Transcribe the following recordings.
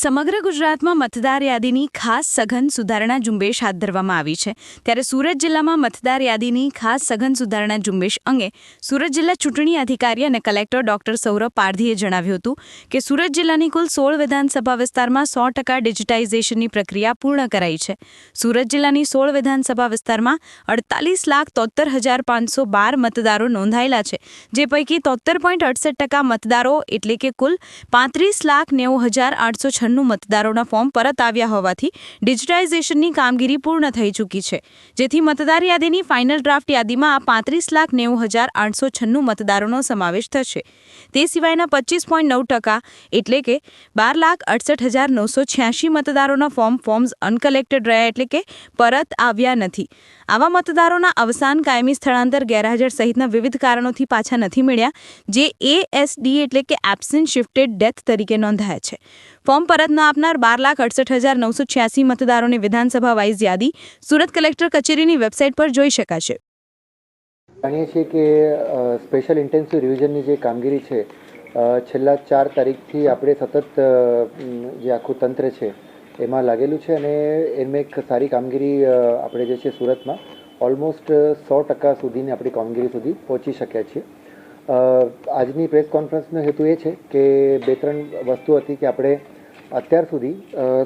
સમગ્ર ગુજરાતમાં મતદાર યાદીની ખાસ સઘન સુધારણા ઝુંબેશ હાથ ધરવામાં આવી છે ત્યારે સુરત જિલ્લામાં મતદાર યાદીની ખાસ સઘન સુધારણા ઝુંબેશ અંગે સુરત જિલ્લા ચૂંટણી અધિકારી અને કલેક્ટર ડોક્ટર સૌરભ પારધીએ જણાવ્યું હતું કે સુરત જિલ્લાની કુલ 16 વિધાનસભા વિસ્તારમાં 100% ડિજિટાઇઝેશનની પ્રક્રિયા પૂર્ણ કરાઈ છે। સુરત જિલ્લાની 16 વિધાનસભા વિસ્તારમાં 48,73,512 મતદારો નોંધાયેલા છે, જે પૈકી 73.68% મતદારો એટલે કે કુલ 35,90,896 મતદારોના ફોર્મ પરત આવ્યા હોવાથી ડિજિટાઇઝેશનની કામગીરી પૂર્ણ થઈ ચૂકી છે, જેથી મતદાર યાદીની ફાઇનલ ડ્રાફ્ટ યાદીમાં આ 35,90,896 મતદારોનો સમાવેશ થશે। તે સિવાયના 25.9% એટલે કે 12,68,986 મતદારોના ફોર્મ્સ અનકલેક્ટેડ રહ્યા એટલે કે પરત આવ્યા નથી। આવા મતદારોના અવસાન, કાયમી સ્થળાંતર, ગેરહાજર સહિતના વિવિધ કારણોથી પાછા નથી મળ્યા, જે ASD એટલે કે એબ્સન્ટ શિફ્ટેડ ડેથ તરીકે નોંધાયા છે। ફોર્મ પરત ન આપનાર 12,68,986 મતદારોની વિધાનસભા વાઇઝ યાદી સુરત કલેક્ટર કચેરીની વેબસાઇટ પર જોઈ શકાશે। જાણીએ છીએ કે સ્પેશિયલ ઇન્ટેન્સિવ રિવિઝનની જે કામગીરી છે છેલ્લા 4 તારીખથી આપણે સતત જે આખું તંત્ર છે એમાં લાગેલું છે અને એમાં એક સારી કામગીરી આપણે જે છે સુરતમાં ઓલમોસ્ટ 100% સુધીની આપણી કામગીરી સુધી પહોંચી શક્યા છીએ। આજની પ્રેસ કોન્ફરન્સનો હેતુ એ છે કે 2-3 વસ્તુ હતી કે આપણે અત્યાર સુધી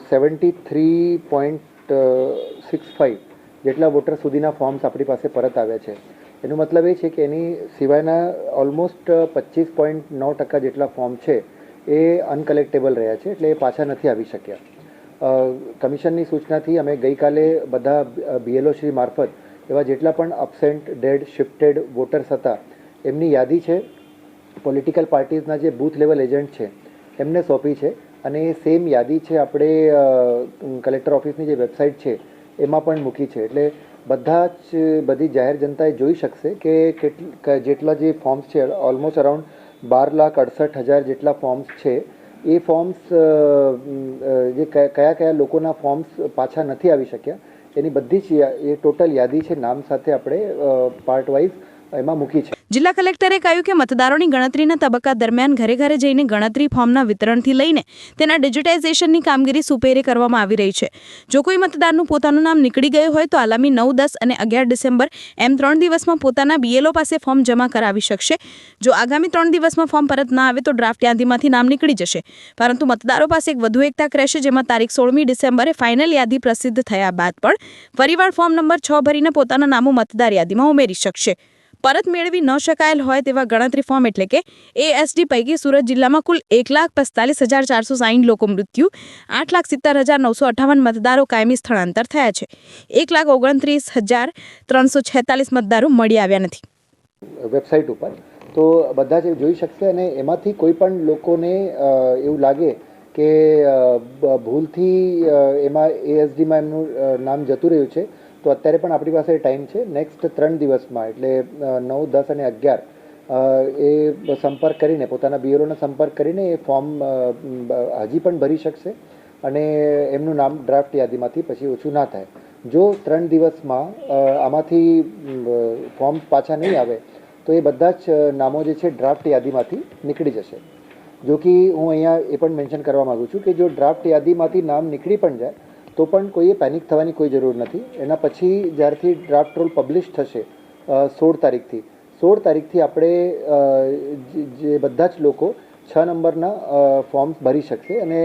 73.65 જેટલા વોટર સુધીના ફોર્મ્સ આપણી પાસે પરત આવ્યા છે। એનો મતલબ એ છે કે એની સિવાયના ઓલમોસ્ટ 25.9% જેટલા ફોર્મ છે એ અનકલેક્ટેબલ રહ્યા છે, એટલે એ પાછા નથી આવી શક્યા। કમિશનની સૂચનાથી અમે ગઈકાલે બધા BLO શ્રી મારફત એવા જેટલા પણ અબસેન્ટ, ડેડ, શિફ્ટેડ વોટર્સ હતા એમની યાદી છે પોલિટિકલ પાર્ટીઝના જે બૂથ લેવલ એજન્ટ છે એમને સોંપી છે અને એ સેમ યાદી છે આપણે કલેક્ટર ઓફિસની જે વેબસાઇટ છે એમાં પણ મૂકી છે, એટલે બધી જાહેર જનતાએ જોઈ શકશે કે જેટલા જે ફોર્મ્સ છે ઓલમોસ્ટ અરાઉન્ડ 12,68,000 જેટલા ફોર્મ્સ છે એ ફોર્મ્સ જે કયા લોકોના ફોર્મ્સ પાછા નથી આવી શક્યા એની બધી જ એ ટોટલ યાદી છે નામ સાથે આપણે પાર્ટ વાઇઝ એમાં મૂકી છે। જિલ્લા કલેક્ટરે કહ્યું કે મતદારોની ગણતરીના તબક્કા દરમિયાન ઘરે ઘરે જઈને ગણતરી ફોર્મના વિતરણથી લઈને તેના ડિજિટાઇઝેશનની કામગીરી સુપેરે કરવામાં આવી રહી છે। જો કોઈ મતદારનું પોતાનું નામ નીકળી ગયું હોય તો આગામી 9, 10 અને 11 ડિસેમ્બર એમ 3 દિવસમાં પોતાના BLO પાસે ફોર્મ જમા કરાવી શકશે। જો આગામી 3 દિવસમાં ફોર્મ પરત ના આવે તો ડ્રાફ્ટ યાદીમાંથી નામ નીકળી જશે, પરંતુ મતદારો પાસે એક વધુ એક તક રહેશે, જેમાં તારીખ 16મી ડિસેમ્બરે ફાઇનલ યાદી પ્રસિદ્ધ થયા બાદ પણ ફરીવાર ફોર્મ નંબર 6 ભરીને પોતાના નામો મતદાર યાદીમાં ઉમેરી શકશે। પરત મેળવી ન શકાયેલ હોય તેવા ગણતરી ફોર્મ એટલે કે ASD પૈકી સુરત જિલ્લામાં કુલ 1,45,460 લોકો મૃત્યુ, 8,70,958 મતદારો કાયમી સ્થળાંતર થયા છે, 1,29,346 મતદારો મળી આવ્યા નથી। વેબસાઇટ ઉપર તો બધા જ જોઈ શકશે અને એમાંથી કોઈ પણ લોકોને એવું લાગે કે ભૂલથી એમાં ASDમાં એમનું નામ જતું રહ્યું છે તો અત્યારે પણ આપણી પાસે ટાઈમ છે નેક્સ્ટ 3 દિવસમાં એટલે 9, 10 અને 11 એ સંપર્ક કરીને પોતાના BLOનો સંપર્ક કરીને એ ફોર્મ હજી પણ ભરી શકશે અને એમનું નામ ડ્રાફ્ટ યાદીમાંથી પછી ઓછું ના થાય। જો 3 દિવસમાં આમાંથી ફોર્મ પાછા નહીં આવે તો એ બધા જ નામો જે છે ડ્રાફ્ટ યાદીમાંથી નીકળી જશે। જો કે હું અહીંયા એ પણ મેન્શન કરવા માગું છું કે જો ડ્રાફ્ટ યાદીમાંથી નામ નીકળી પણ જાય તો પણ કોઈએ પેનિક થવાની કોઈ જરૂર નથી। એના પછી જ્યારથી ડ્રાફ્ટ રોલ પબ્લિશ થશે 16 તારીખથી આપણે જે બધા જ લોકો 6 નંબરના ફોર્મ્સ ભરી શકશે અને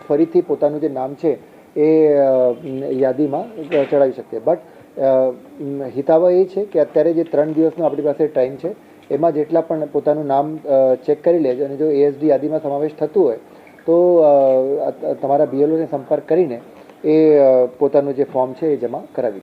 ફરીથી પોતાનું જે નામ છે એ યાદીમાં ચડાવી શકશે। બટ હિતાવહ એ છે કે અત્યારે જે 3 દિવસનો આપણી પાસે ટાઈમ છે એમાં જેટલા પણ પોતાનું નામ ચેક કરી લેજો અને જો ASD યાદીમાં સમાવેશ થતું હોય તો તમારા BLOને સંપર્ક કરીને એ પોતાનું જે ફોર્મ છે એ જમા કરાવી